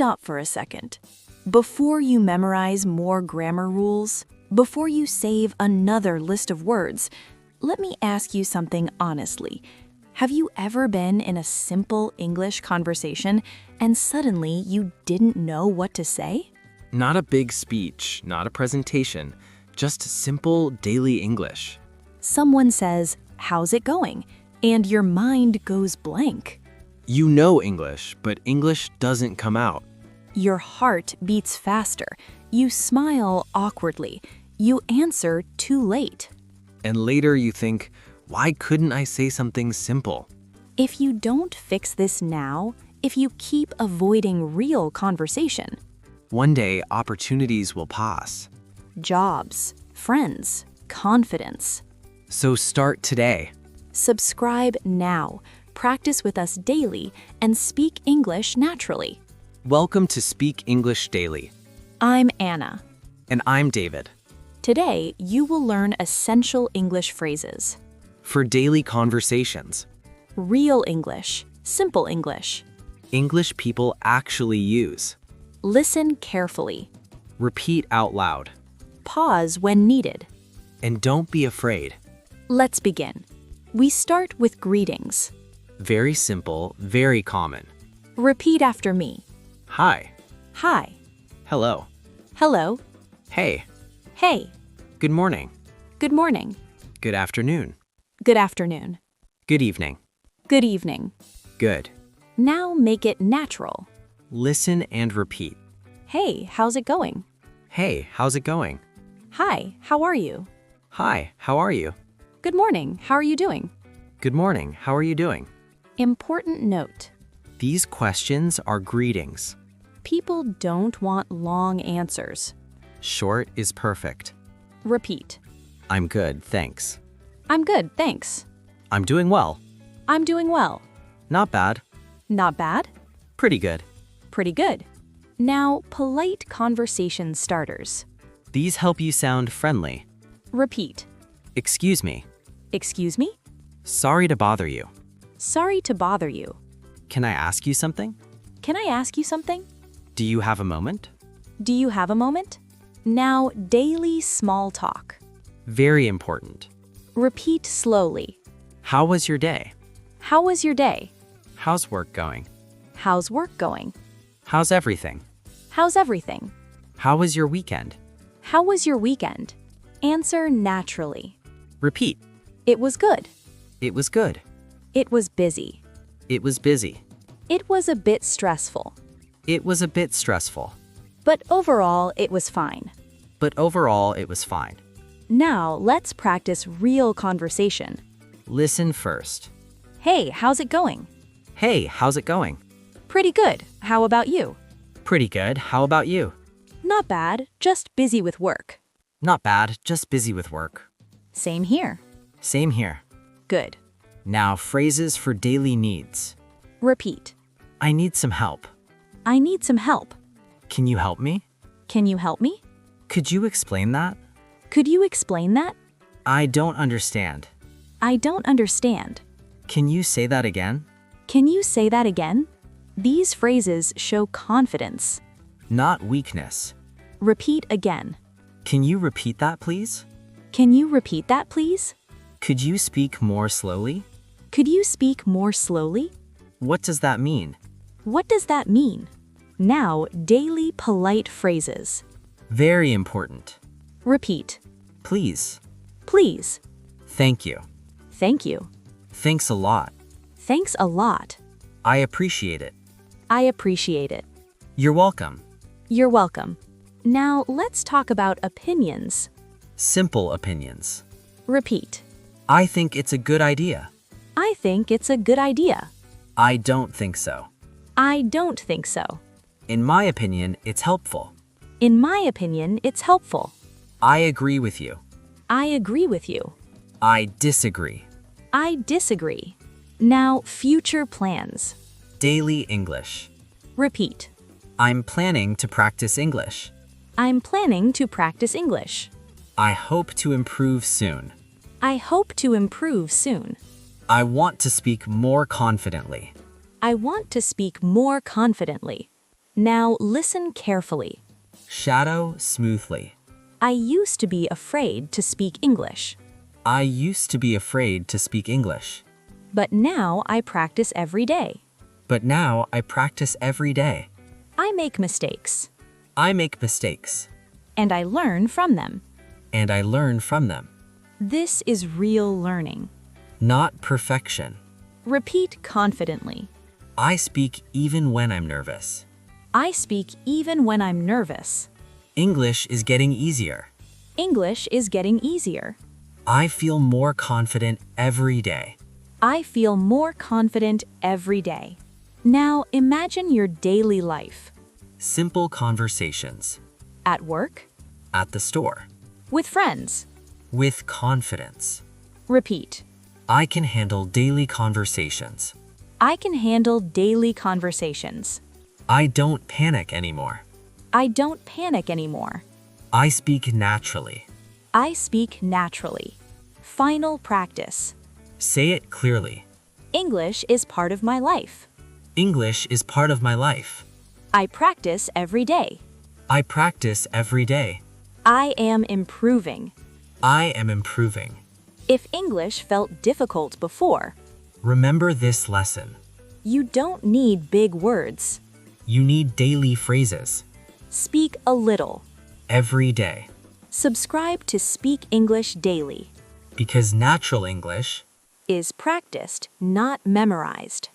stop for a second. Before you memorize more grammar rules, before you save another list of words, let me ask you something honestly. Have you ever been in a simple English conversation and suddenly you didn't know what to say? Not a big speech, not a presentation, just simple daily English. Someone says, "How's it going?" and your mind goes blank. You know English, but English doesn't come out. Your heart beats faster. You smile awkwardly. You answer too late. And later you think, why couldn't I say something simple? If you don't fix this now, if you keep avoiding real conversation, One day opportunities will pass. jobs, friends, confidence. So start today. Subscribe now, practice with us daily, and speak English naturally. Welcome to Speak English Daily. I'm Anna. And I'm David. Today, you will learn essential English phrases. For daily conversations, Real English, simple English. English people actually use. Listen carefully. Repeat out loud. Pause when needed. And don't be afraid. Let's begin. We start with greetings. Very simple, very common. Repeat after me. Hi. Hi. Hello. Hello. Hey. Hey. Good morning. Good morning. Good afternoon. Good afternoon. Good evening. Good evening. Good. Now make it natural. Listen and repeat. Hey, how's it going? Hey, how's it going? Hi, how are you? Hi, how are you? Good morning, how are you doing? Good morning, how are you doing? Important note. These questions are greetings. People don't want long answers. Short is perfect. Repeat. I'm good, thanks. I'm good, thanks. I'm doing well. I'm doing well. Not bad. Not bad? Pretty good. Pretty good. Now, polite conversation starters. These help you sound friendly. Repeat. Excuse me. Excuse me? Sorry to bother you. Sorry to bother you. Can I ask you something? Can I ask you something? Do you have a moment? Do you have a moment? Now, daily small talk. Very important. Repeat slowly. How was your day? How was your day? How's work going? How's work going? How's everything? How's everything? How was your weekend? How was your weekend? Answer naturally. Repeat. It was good. It was good. It was busy. It was busy. It was a bit stressful. It was a bit stressful. But overall, it was fine. But overall, it was fine. Now, let's practice real conversation. Listen first. Hey, how's it going? Hey, how's it going? Pretty good. How about you? Pretty good. How about you? Not bad, just busy with work. Not bad, just busy with work. Same here. Same here. Good. Now, phrases for daily needs. Repeat. I need some help. I need some help. Can you help me? Can you help me? Could you explain that? Could you explain that? I don't understand. I don't understand. Can you say that again? Can you say that again? These phrases show confidence. Not weakness. Repeat again. Can you repeat that, please? Can you repeat that, please? Could you speak more slowly? Could you speak more slowly? What does that mean? What does that mean? Now, daily polite phrases. Very important. Repeat. Please. Please. Thank you. Thank you. Thanks a lot. Thanks a lot. I appreciate it. I appreciate it. You're welcome. You're welcome. Now, let's talk about opinions. Simple opinions. Repeat. I think it's a good idea. I think it's a good idea. I don't think so. I don't think so. In my opinion, it's helpful. In my opinion, it's helpful. I agree with you. I agree with you. I disagree. I disagree. Now, future plans. Daily English. Repeat. I'm planning to practice English. I'm planning to practice English. I hope to improve soon. I hope to improve soon. I want to speak more confidently. I want to speak more confidently. Now listen carefully. Shadow smoothly. I used to be afraid to speak English, I used to be afraid to speak English, but now I practice every day. but now I practice every day. I make mistakes, I make mistakes, and I learn from them. and I learn from them. This is real learning. Not perfection. Repeat confidently. I speak even when I'm nervous. I speak even when I'm nervous. English is getting easier. English is getting easier. I feel more confident every day. I feel more confident every day. Now imagine your daily life. Simple conversations. At work, At the store. with friends. With confidence. Repeat. I can handle daily conversations. I can handle daily conversations. I don't panic anymore. I don't panic anymore. I speak naturally. I speak naturally. Final practice. Say it clearly. English is part of my life. English is part of my life. I practice every day. I practice every day. I am improving. I am improving. If English felt difficult before, Remember this lesson. you don't need big words. You need daily phrases. Speak a little. Every day. Subscribe to Speak English Daily. Because natural English Is practiced, not memorized.